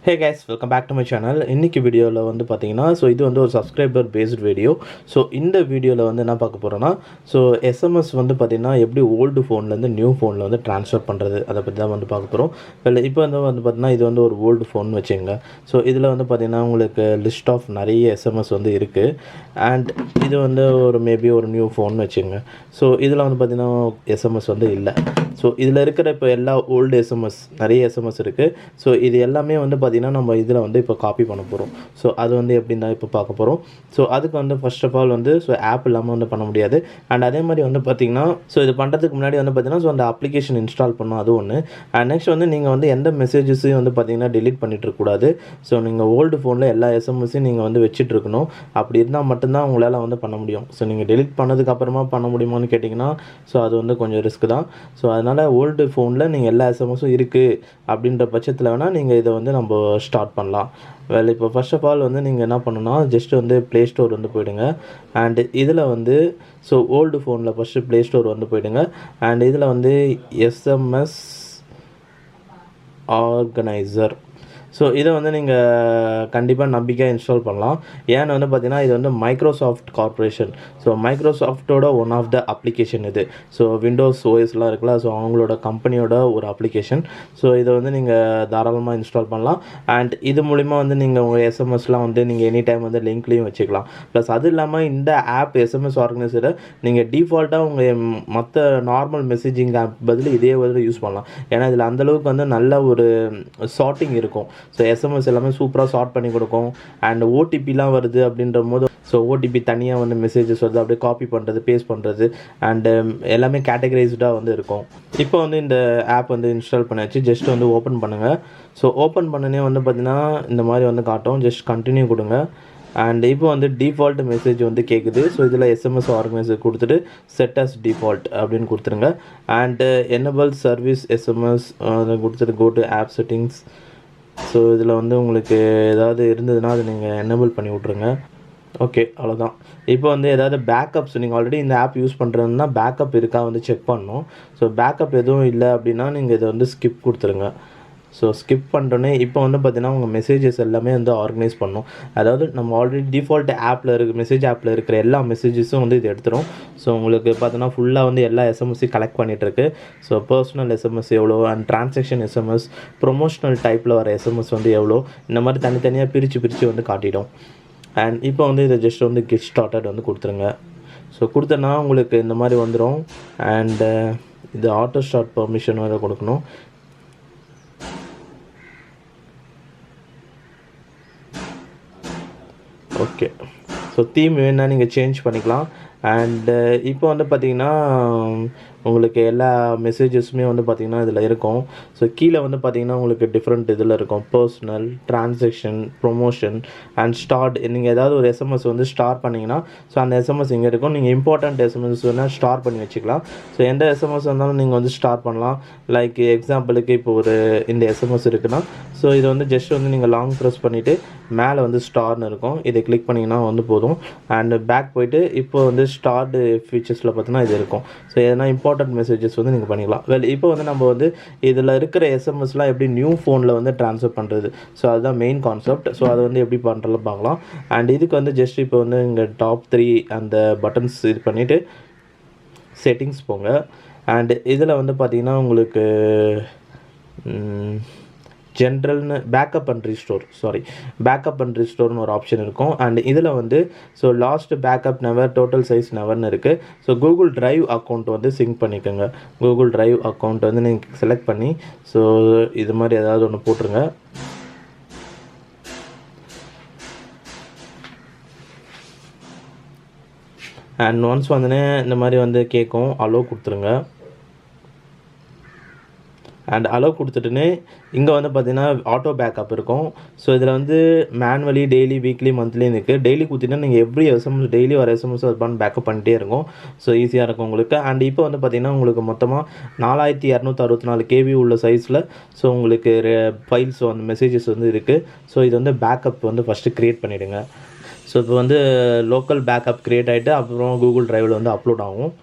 Hey guys, welcome back to my channel. இன்னைக்கு வீடியோவில் வந்து பார்த்தீங்கன்னா இது வந்து ஒரு சப்ஸ்கிரைபர் பேஸ்ட் வீடியோ. இந்த வீடியோவில் வந்து என்ன பார்க்க போகிறோன்னா எஸ்எம்எஸ் வந்து பார்த்தீங்கன்னா எப்படி ஓல்டு ஃபோன்லேருந்து நியூ ஃபோனில் வந்து ட்ரான்ஸ்ஃபர் பண்ணுறது அதை பற்றி தான் வந்து பார்க்க போகிறோம். இப்போ வந்து பார்த்தீங்கன்னா இது வந்து ஒரு ஓல்டு ஃபோன் வச்சுங்க. இதில் வந்து பார்த்தீங்கன்னா உங்களுக்கு லிஸ்ட் ஆஃப் நிறைய எஸ்எம்எஸ் வந்து இருக்குது. அண்ட் இது வந்து ஒரு மேபி ஒரு நியூ ஃபோன் வச்சுங்க. இதில் வந்து பார்த்தீங்கன்னா எஸ்எம்எஸ் வந்து இல்லை. இதில் இருக்கிற இப்போ எல்லா ஓல்டு எஸ்எம்எஸ் நிறைய எஸ்எம்எஸ் இருக்குது. இது எல்லாமே வந்து பார்த்திங்கன்னா நம்ம இதில் வந்து இப்போ காப்பி பண்ண போகிறோம். அது வந்து எப்படின்னா இப்போ பார்க்க போகிறோம். அதுக்கு வந்து ஃபர்ஸ்ட் ஆஃப் ஆல் வந்து ஆப் இல்லாமல் வந்து பண்ண முடியாது. அண்ட் அதே மாதிரி வந்து பார்த்திங்கன்னா இது பண்ணுறதுக்கு முன்னாடி வந்து பார்த்திங்கன்னா அந்த அப்ளிகேஷன் இன்ஸ்டால் பண்ணணும், அது ஒன்று. அண்ட் நெக்ஸ்ட் வந்து நீங்கள் வந்து எந்த மெசேஜஸையும் வந்து பார்த்திங்கன்னா டெலீட் பண்ணிட்டுருக்கூடாது. நீங்கள் ஓல்டு ஃபோனில் எல்லா எஸ்எம்எஸையும் நீங்கள் வந்து வச்சுட்ருக்கணும். அப்படி இருந்தால் மட்டும்தான் உங்களால் வந்து பண்ண முடியும். நீங்கள் டெலீட் பண்ணதுக்கப்புறமா பண்ண முடியுமான்னு கேட்டிங்கன்னா அது வந்து கொஞ்சம் ரிஸ்க் தான். அதனால் ஓல்டு ஃபோனில் நீங்கள் எல்லா எஸ்எம்எஸும் இருக்குது அப்படின்ற பட்சத்தில் வேணால் நீங்கள் இதை வந்து நம்ம ஸ்டார்ட் பண்ணலாம். இப்போ ஃபர்ஸ்ட் ஆஃப் ஆல் வந்து நீங்கள் என்ன பண்ணணும்னா ஜஸ்ட் வந்து ப்ளே ஸ்டோர் வந்து போயிடுங்க. அண்ட் இதில் வந்து ஓல்டு ஃபோனில் ஃபஸ்ட்டு ப்ளே ஸ்டோர் வந்து போயிடுங்க. அண்ட் இதில் வந்து எஸ்எம்எஸ் ஆர்கனைசர் இதை வந்து நீங்கள் கண்டிப்பாக நம்பிக்கையாக இன்ஸ்டால் பண்ணலாம். ஏன்னு வந்து பார்த்தீங்கன்னா இது வந்து மைக்ரோசாஃப்ட் கார்ப்பரேஷன். மைக்ரோசாஃப்ட்டோட ஒன் ஆஃப் த அப்ளிகேஷன் இது. விண்டோஸ் ஓஎஸ்லாம் இருக்குல்ல, அவங்களோட கம்பெனியோட ஒரு அப்ளிகேஷன். இதை வந்து நீங்கள் தாராளமாக இன்ஸ்டால் பண்ணலாம். அண்ட் இது மூலிமா வந்து நீங்கள் உங்கள் எஸ்எம்எஸ்லாம் வந்து நீங்கள் எனி டைம் வந்து லிங்க்லேயும் வச்சுக்கலாம். ப்ளஸ் அது இல்லாமல் இந்த ஆப் எஸ்எம்எஸ் ஆர்கனைசரை நீங்கள் டிஃபால்ட்டாக உங்கள் மற்ற நார்மல் மெசேஜிங் ஆப் பதில் இதே வந்து யூஸ் பண்ணலாம். ஏன்னா இதில் அந்தளவுக்கு வந்து நல்ல ஒரு சார்ட்டிங் இருக்கும். எஸ்எம்எஸ் எல்லாமே சூப்பராக சார்ட் பண்ணி கொடுக்கும். அண்ட் ஓடிபிலாம் வருது அப்படின்ற போது ஓடிபி தனியாக வந்து மெசேஜஸ் வருது, அப்படியே காப்பி பண்ணுறது, பேஸ்ட் பண்ணுறது, அண்டு எல்லாமே கேட்டகரைஸ்டாக வந்து இருக்கும். இப்போ வந்து இந்த ஆப் வந்து இன்ஸ்டால் பண்ணியாச்சு. ஜஸ்ட் வந்து ஓப்பன் பண்ணுங்கள். ஓப்பன் பண்ணனே வந்து பார்த்திங்கன்னா இந்த மாதிரி வந்து காட்டும். ஜஸ்ட் கண்டினியூ கொடுங்க. அண்ட் இப்போ வந்து டிஃபால்ட் மெசேஜ் வந்து கேட்குது. இதில் எஸ்எம்எஸ் ஆர்கனைசர் கொடுத்துட்டு செட் அஸ் டிஃபால்ட் அப்படின்னு கொடுத்துருங்க. அண்டு எனபிள் சர்வீஸ் எஸ்எம்எஸ் அதை கொடுத்துட்டு கோ டு ஆப் செட்டிங்ஸ். இதில் வந்து உங்களுக்கு ஏதாவது இருந்ததுன்னா அதை நீங்கள் எனேபிள் பண்ணி விட்ருங்க. ஓகே, அவ்வளோதான். இப்போ வந்து ஏதாவது பேக்கப்ஸ் நீங்கள் ஆல்ரெடி இந்த ஆப் யூஸ் பண்ணுறதுன்னா பேக்கப் இருக்கா வந்து செக் பண்ணணும். பேக்கப் எதுவும் இல்லை அப்படின்னா நீங்கள் இதை வந்து ஸ்கிப் கொடுத்துருங்க. ஸ்கிப் பண்ணிட்டோன்னே இப்போ வந்து பார்த்தீங்கன்னா உங்கள் மெசேஜஸ் எல்லாமே வந்து ஆர்கனைஸ் பண்ணணும். அதாவது நம்ம ஆல்ரெடி டிஃபால்ட் ஆப்பில் மெசேஜ் ஆப்பில் இருக்கிற எல்லா மெசேஜஸும் வந்து இது எடுத்துரும். உங்களுக்கு பார்த்தோன்னா ஃபுல்லாக வந்து எல்லா எஸ்எம்எஸ்ஸையும் கலெக்ட் பண்ணிகிட்ருக்கு. பர்சனல் எஸ்எம்எஸ் எவ்வளோ, அண்ட் ட்ரான்சாக்ஷன் எஸ்எம்எஸ், ப்ரொமோஷனல் டைப்பில் வர எஸ்எம்எஸ் வந்து எவ்வளோ, இந்த மாதிரி தனித்தனியாக பிரித்து வந்து காட்டிடும். அண்ட் இப்போ வந்து இதை ஜஸ்ட் வந்து கெட் ஸ்டார்டட் வந்து கொடுத்துருங்க. கொடுத்தனா உங்களுக்கு இந்த மாதிரி வந்துடும். அண்டு இது ஆட்டோ ஸ்டார்ட் பர்மிஷன் வேறு கொடுக்கணும். ஓகே, தீம் வேணால் நீங்கள் சேஞ்ச் பண்ணிக்கலாம். அண்டு இப்போ வந்து பார்த்திங்கன்னா உங்களுக்கு எல்லா மெசேஜஸுமே வந்து பார்த்திங்கன்னா இதில் இருக்கும். கீழே வந்து பார்த்திங்கன்னா உங்களுக்கு டிஃப்ரெண்ட் இதில் இருக்கும். Personal, transaction, promotion and start. நீங்கள் ஏதாவது ஒரு எஸ்எம்எஸ் வந்து ஸ்டார் பண்ணிங்கன்னா அந்த எஸ்எம்எஸ் இங்கே இருக்கும். நீங்கள் இம்பார்ட்டண்ட் எஸ்எம்எஸ் வேணால் ஸ்டார் பண்ணி வச்சுக்கலாம். எந்த எஸ்எம்எஸ் வந்தாலும் நீங்கள் வந்து ஸ்டார் பண்ணலாம். லைக் எக்ஸாம்பிளுக்கு இப்போ ஒரு இந்த எஸ்எம்எஸ் இருக்குன்னா இதை வந்து ஜஸ்ட் வந்து நீங்கள் லாங் ப்ரெஸ் பண்ணிவிட்டு மேலே வந்து ஸ்டார்னு இருக்கும், இதை கிளிக் பண்ணிங்கன்னா வந்து போதும். அண்டு பேக் போய்ட்டு இப்போ வந்து ஸ்டார்டு ஃபீச்சர்ஸில் பார்த்தீங்கன்னா இது இருக்கும். எதனா இம்பார்ட்டன்ட் மெசேஜஸ் வந்து நீங்கள் பண்ணிக்கலாம். இப்போ வந்து நம்ம வந்து இதில் இருக்கிற எஸ்எம்எஸ்லாம் எப்படி நியூ ஃபோனில் வந்து ட்ரான்ஸ்ஃபர் பண்ணுறது, அதுதான் மெயின் கான்செப்ட். அதை வந்து எப்படி பண்ணுறது பார்க்கலாம். அண்ட் இதுக்கு வந்து ஜஸ்ட் இப்போ வந்து இங்கே டாப் 3 அந்த பட்டன்ஸ் இது பண்ணிவிட்டு செட்டிங்ஸ் போங்க. அண்ட் இதில் வந்து பார்த்திங்கன்னா உங்களுக்கு ஜென்ரல்னு பேக்கப் அண்ட் ரீஸ்டோர்னு ஒரு ஆப்ஷன் இருக்கும். அண்ட் இதில் வந்து last backup never, total size நெவர்னு இருக்குது. கூகுள் டிரைவ் அக்கௌண்ட் வந்து சிங்க் பண்ணிக்கோங்க. கூகுள் டிரைவ் அக்கௌண்ட் வந்து நீங்கள் செலக்ட் பண்ணி இது மாதிரி ஏதாவது ஒன்று போட்டுருங்க. அண்ட் ஒன்ஸ் வந்தோடனே இந்த மாதிரி வந்து கேட்கும், அலோ கொடுத்துருங்க. அண்ட் அலோவ் கொடுத்துட்டுன்னு இங்கே வந்து பார்த்திங்கன்னா ஆட்டோ பேக்கப் இருக்கும். இதில் வந்து மேனுவலி, டெய்லி, வீக்லி, மந்த்லின்னு இருக்குது. டெய்லி கொடுத்தீங்கன்னா நீங்கள் எவ்ரி எஸ்எம்எஸ் டெய்லி வர எஸ்எம்எஸ் அது பண்ணி பேக்கப் பண்ணிட்டே இருக்கும். ஈஸியாக இருக்கும் உங்களுக்கு. அண்ட் இப்போ வந்து பார்த்திங்கன்னா உங்களுக்கு மொத்தமாக 4264 KB உள்ள சைஸில் உங்களுக்கு ஃபைல்ஸ் வந்து மெசேஜஸ் வந்து இருக்குது. இது வந்து பேக்கப் வந்து ஃபஸ்ட்டு க்ரியேட் பண்ணிவிடுங்க. இப்போ வந்து லோக்கல் பேக்கப் க்ரியேட் ஆகிட்டு அப்புறம் கூகுள் டிரைவில் வந்து அப்லோட் ஆகும்.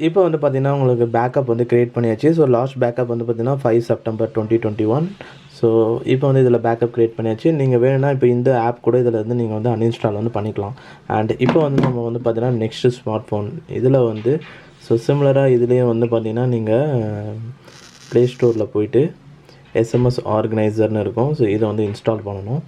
இப்போ வந்து பார்த்திங்கன்னா உங்களுக்கு பேக்கப் வந்து க்ரியேட் பண்ணியாச்சு. லாஸ்ட் பேக்கப் வந்து பார்த்திங்கன்னா 5 September 2021. ஸோ இப்போ வந்து இதில் பேக்கப் க்ரியேட் பண்ணியாச்சு. நீங்கள் வேணும்னா இப்போ இந்த ஆப் கூட இதில் வந்து நீங்கள் வந்து அன்இன்ஸ்டால் வந்து பண்ணிக்கலாம். அண்ட் இப்போ வந்து நம்ம வந்து பார்த்தீங்கன்னா நெக்ஸ்ட்டு ஸ்மார்ட் ஃபோன் இதில் வந்து ஸோ சிமிலராக இதுலேயும் வந்து பார்த்தீங்கன்னா நீங்கள் ப்ளே ஸ்டோரில் போய்ட்டு எஸ்எம்எஸ் ஆர்கனைசர்னு இருக்கும். ஸோ இதை வந்து இன்ஸ்டால் பண்ணணும்.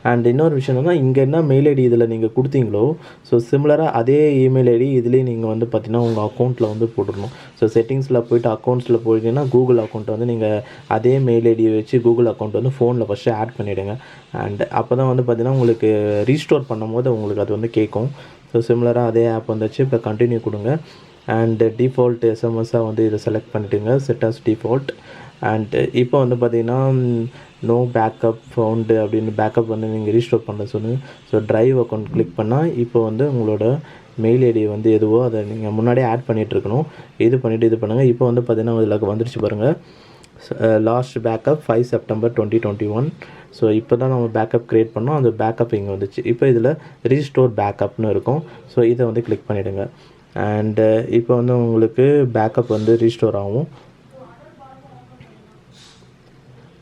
அண்ட் இன்னொரு விஷயம் என்னன்னா, இங்கே என்ன மெயில் ஐடி இதில் நீங்கள் கொடுத்தீங்களோ, ஸோ சிமிலராக அதே இமெயில் ஐடி இதுலேயும் நீங்கள் வந்து பார்த்தீங்கன்னா உங்கள் அக்கௌண்ட்டில் வந்து போட்டுடணும். ஸோ செட்டிங்ஸில் போய்ட்டு அக்கௌண்ட்ஸில் போயிட்டீங்கன்னா கூகுள் அக்கௌண்ட்டை வந்து நீங்கள் அதே மெயில் ஐடியை வச்சு கூகுள் அக்கௌண்ட் வந்து ஃபோனில் ஃபஸ்ட்டு ஆட் பண்ணிவிடுங்க. அண்ட் அப்போ தான் வந்து பார்த்தீங்கன்னா உங்களுக்கு ரீஸ்டோர் பண்ணும்போது உங்களுக்கு அது வந்து கேட்கும். ஸோ சிமிலராக அதே ஆப் வந்துச்சு. இப்போ கண்டினியூ கொடுங்க. அண்ட் டிஃபால்ட் எஸ்எம்எஸ்ஸாக வந்து இதை செலக்ட் பண்ணிவிடுங்க, செட் அஸ் டிஃபால்ட். அண்ட் இப்போ வந்து பார்த்தீங்கன்னா நோ பேக்கப் ஃபவுண்டு அப்படின்னு பேக்கப் வந்து நீங்கள் ரீஸ்டோர் பண்ண சொல்லுங்கள். ஸோ ட்ரைவ் அக்கௌண்ட் கிளிக் பண்ணால் இப்போ வந்து உங்களோட மெயில் ஐடி வந்து எதுவோ அதை நீங்கள் முன்னாடியே ஆட் பண்ணிகிட்ருக்கணும். இது பண்ணிவிட்டு இது பண்ணுங்கள். இப்போ வந்து பார்த்தீங்கன்னா இதில் வந்துருச்சு பாருங்கள், லாஸ்ட் பேக்கப் 5 செப்டம்பர் 2021. ஸோ இப்போ தான் நம்ம பேக்கப் க்ரியேட் பண்ணோம். அந்த பேக்கப் இங்கே வந்துச்சு. இப்போ இதில் ரீஸ்டோர் பேக்கப்னு இருக்கும். ஸோ இதை வந்து கிளிக் பண்ணிவிடுங்க. அண்டு இப்போ வந்து உங்களுக்கு பேக்கப் வந்து ரீஸ்டோர் ஆகும்.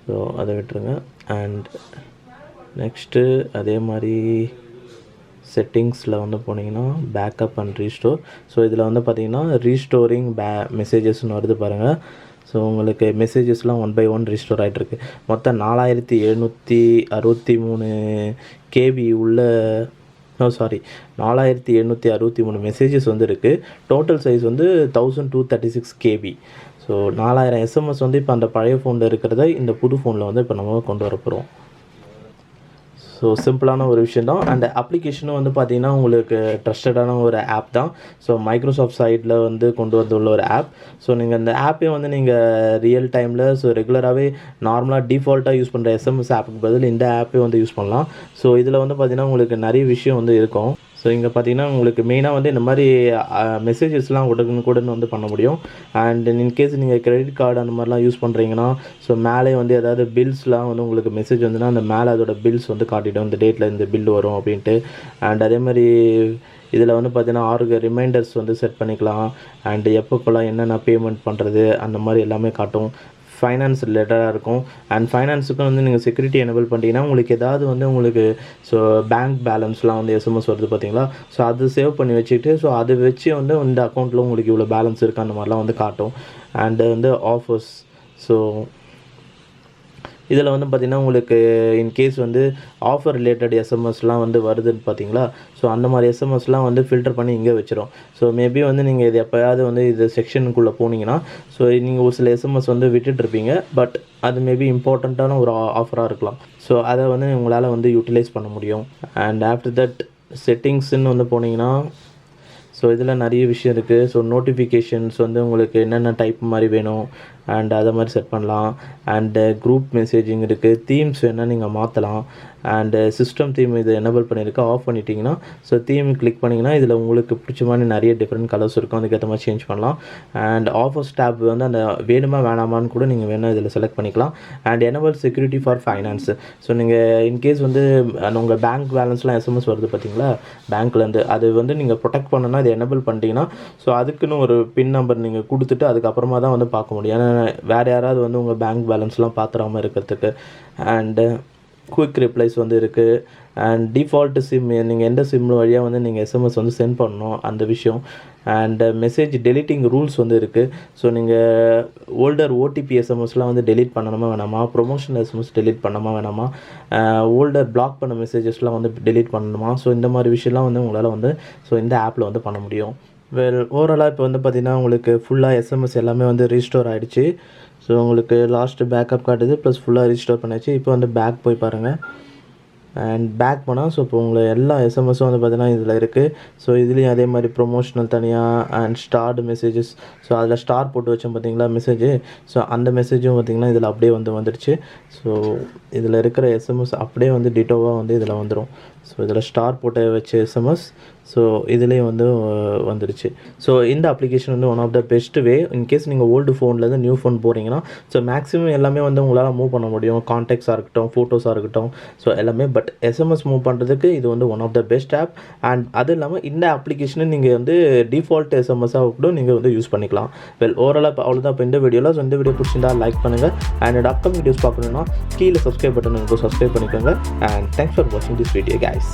ஸோ அதை விட்டுருங்க. அண்ட் நெக்ஸ்ட்டு அதே மாதிரி செட்டிங்ஸில் வந்து போனீங்கன்னா பேக்கப் அண்ட் ரீஸ்டோர். ஸோ இதில் வந்து பார்த்தீங்கன்னா ரீஸ்டோரிங் மெசேஜஸ்ன்னு வருது பாருங்கள். ஸோ உங்களுக்கு மெசேஜஸ்லாம் 1 by 1 ரீஸ்டோர் ஆகிட்டுருக்கு. மொத்தம் 4763 கேபி உள்ள 4763 மெசேஜஸ் வந்து இருக்குது. டோட்டல் சைஸ் வந்து 1236 கேபி. ஸோ 4000 எஸ்எம்எஸ் வந்து இப்போ அந்த பழைய ஃபோனில் இருக்கிறத இந்த புது ஃபோனில் வந்து இப்போ நம்ம கொண்டு வர போகிறோம். ஸோ சிம்பிளான ஒரு விஷயம் தான். அண்ட் அப்ளிகேஷனும் வந்து பார்த்திங்கன்னா உங்களுக்கு ட்ரஸ்டடான ஒரு ஆப் தான். ஸோ மைக்ரோசாஃப்ட் சைடில் வந்து கொண்டு வந்துள்ள ஒரு ஆப். ஸோ நீங்கள் இந்த ஆப்பே வந்து நீங்கள் ரியல் டைமில் ஸோ ரெகுலராகவே நார்மலாக டிஃபால்ட்டாக யூஸ் பண்ணுற எஸ்எம்எஸ் ஆப்புக்கு பதில் இந்த ஆப்பே வந்து யூஸ் பண்ணலாம். ஸோ இதில் வந்து பார்த்திங்கன்னா உங்களுக்கு நிறைய விஷயம் வந்து இருக்கும். ஸோ இங்கே பார்த்தீங்கன்னா உங்களுக்கு மெயினாக வந்து இந்த மாதிரி மெசேஜஸ்லாம் உடனுக்குடன் வந்து பண்ண முடியும். அண்ட் இன்கேஸ் நீங்கள் கிரெடிட் கார்டு அந்த மாதிரிலாம் யூஸ் பண்ணுறீங்கன்னா ஸோ மேலே வந்து ஏதாவது பில்ஸ்லாம் வந்து உங்களுக்கு மெசேஜ் வந்துன்னா அந்த மேலே அதோட பில்ஸ் வந்து காட்டிடும், இந்த டேட்டில் இந்த பில் வரும் அப்படின்ட்டு. அண்ட் அதே மாதிரி இதில் வந்து பார்த்தீங்கன்னா 6 ரிமைண்டர்ஸ் வந்து செட் பண்ணிக்கலாம். அண்டு எப்பப்போலாம் என்னென்ன பேமெண்ட் பண்ணுறது அந்த மாதிரி எல்லாமே காட்டும். ஃபைனான்ஸ் ரிலேட்டடாக இருக்கும். அண்ட் ஃபைனான்ஸுக்கும் வந்து நீங்கள் செக்யூரிட்டி எனேபிள் பண்ணிட்டீங்கன்னா உங்களுக்கு ஏதாவது வந்து உங்களுக்கு ஸோ பேங்க் பேலன்ஸ்லாம் வந்து எஸ்எம்எஸ் வருது பார்த்தீங்களா, ஸோ அது சேவ் பண்ணி வச்சுக்கிட்டு ஸோ அதை வச்சு வந்து இந்த அக்கௌண்ட்டில் உங்களுக்கு இவ்வளோ பேலன்ஸ் இருக்குது அந்த மாதிரிலாம் வந்து காட்டும். அண்டு வந்து ஆஃபர்ஸ். ஸோ இதில் வந்து பார்த்திங்கன்னா உங்களுக்கு இன்கேஸ் வந்து ஆஃபர் ரிலேட்டட் எஸ்எம்எஸ்லாம் வந்து வருதுன்னு பார்த்தீங்களா, ஸோ அந்த மாதிரி எஸ்எம்எஸ்லாம் வந்து ஃபில்டர் பண்ணி இங்கே வச்சிரும். ஸோ மேபி வந்து நீங்கள் இது எப்போயாவது வந்து இது செக்ஷனுக்குள்ளே போனீங்கன்னா ஸோ நீங்கள் ஒரு சில எஸ்எம்எஸ் வந்து விட்டுட்ருப்பீங்க. பட் அது மேபி இம்பார்ட்டண்ட்டான ஒரு ஆஃபராக இருக்கலாம். ஸோ அதை வந்து உங்களால் வந்து யூட்டிலைஸ் பண்ண முடியும். அண்ட் ஆஃப்டர் தட் செட்டிங்ஸ்ன்னு வந்து போனீங்கன்னா ஸோ இதில் நிறைய விஷயம் இருக்குது. ஸோ நோட்டிஃபிகேஷன்ஸ் வந்து உங்களுக்கு என்னென்ன டைப் மாதிரி வேணும் அண்ட் அதை மாதிரி செட் பண்ணலாம். அண்டு குரூப் மெசேஜிங் இருக்குது. தீம்ஸ் வேணால் நீங்கள் மாற்றலாம். அண்டு சிஸ்டம் தீம் இது எனேபிள் பண்ணியிருக்கு. ஆஃப் பண்ணிட்டீங்கன்னா ஸோ தீம் கிளிக் பண்ணிங்கன்னா இதில் உங்களுக்கு பிடிச்ச மாதிரி நிறைய டிஃப்ரெண்ட் கலர்ஸ் இருக்கும். அதுக்கேற்ற மாதிரி சேஞ்ச் பண்ணலாம். அண்ட் ஆஃபர்ஸ் டேப் வந்து அந்த வேணுமா வேணாமான்னு கூட நீங்கள் வேணால் இதில் செலக்ட் பண்ணிக்கலாம். And enable security for finance. So நீங்கள் இன்கேஸ் வந்து உங்கள் பேங்க் பேலன்ஸ்லாம் எஸ்எம்எஸ் வருது பார்த்தீங்களா பேங்க்லேருந்து, அது வந்து நீங்கள் ப்ரொடெக்ட் பண்ணணும்னா இது எனேபிள் பண்ணிட்டீங்கன்னா ஸோ அதுக்குன்னு ஒரு பின் நம்பர் நீங்கள் கொடுத்துட்டு அதுக்கப்புறமா தான் வந்து பார்க்க முடியும். ஏன்னா வேறு யாராவது வந்து உங்கள் பேங்க் பேலன்ஸ்லாம் பார்த்துறாமல் இருக்கிறதுக்கு. அண்டு குயிக் ரிப்ளைஸ் வந்து இருக்குது. அண்ட் டிஃபால்ட்டு சிம் நீங்கள் எந்த சிம் வழியாக வந்து நீங்கள் எஸ்எம்எஸ் வந்து சென்ட் பண்ணணும் அந்த விஷயம். அண்டு மெசேஜ் டெலிட்டிங் ரூல்ஸ் வந்து இருக்குது. ஸோ நீங்கள் ஓல்டர் ஓடிபி எஸ்எம்எஸ்லாம் வந்து டெலிட் பண்ணணுமா வேணாமா, ப்ரொமோஷனல் எஸ்எம்எஸ் டெலிட் பண்ணாமல் வேணாமா, ஓல்டர் பிளாக் பண்ண மெசேஜஸ்லாம் வந்து டெலிட் பண்ணணுமா, ஸோ இந்த மாதிரி விஷயம்லாம் வந்து உங்களால் வந்து ஸோ இந்த ஆப்பில் வந்து பண்ண முடியும். ஓவராலாக இப்போ வந்து பார்த்திங்கன்னா உங்களுக்கு ஃபுல்லாக எஸ்எம்எஸ் எல்லாமே வந்து ரீஸ்டோர் ஆகிடுச்சு. ஸோ உங்களுக்கு லாஸ்ட்டு பேக்கப் காட்டுது ப்ளஸ் ஃபுல்லாக ரீஸ்டோர் பண்ணியாச்சு. இப்போ வந்து பேக் போய் பாருங்கள். அண்ட் பேக் போனால் ஸோ இப்போ உங்களை எல்லா எஸ்எம்எஸும் வந்து பார்த்தீங்கன்னா இதில் இருக்குது. ஸோ இதுலேயும் அதே மாதிரி ப்ரொமோஷனல் தனியாக அண்ட் ஸ்டார்டு மெசேஜஸ். ஸோ அதில் ஸ்டார் போட்டு வச்சோம் பார்த்தீங்களா மெசேஜு, ஸோ அந்த மெசேஜும் பார்த்திங்கன்னா இதில் அப்படியே வந்துடுச்சு. ஸோ இதில் இருக்கிற எஸ்எம்எஸ் அப்படியே வந்து டிட்டோவாக வந்து இதில் வந்துடும். ஸோ இதில் ஸ்டார் போட்டு வச்ச எஸ்எம்எஸ் ஸோ இதுலேயும் வந்து வந்துடுச்சு. ஸோ இந்த அப்ளிகேஷன் வந்து one of the best way. In case நீங்கள் ஓல்டு ஃபோன்லேருந்து நியூ ஃபோன் போகிறீங்கன்னா ஸோ மேக்ஸிமம் எல்லாமே வந்து உங்களால் மூவ் பண்ண முடியும். கான்டாக்ட்ஸாக இருக்கட்டும், ஃபோட்டோஸாக இருக்கட்டும், ஸோ எல்லாமே. பட் பட் எஸ்எம்எஸ் மூவ் பண்ணுறதுக்கு இது வந்து one of the best app. And அது இல்லாமல் இந்த அப்ளிகேஷனை நீங்கள் வந்து டிஃபால்ட் எஸ்எம்எஸ்ஸாக கூட நீங்கள் வந்து யூஸ் பண்ணிக்கலாம். ஓவராலாக இப்போ அவ்வளோதான் இப்போ இந்த வீடியோவில். ஸோ இந்த வீடியோ பிடிச்சிருந்தா லைக் பண்ணுங்கள். அண்ட் அப்கமிங் வீடியோஸ் பார்க்கணுன்னா கீழே சப்ஸ்கிரைப் பட்டன் இருக்கும், சப்ஸ்கிரைப் பண்ணிக்கோங்க. அண்ட் தேங்க்ஸ் ஃபார் வாட்சிங் திஸ் வீடியோ கைஸ்.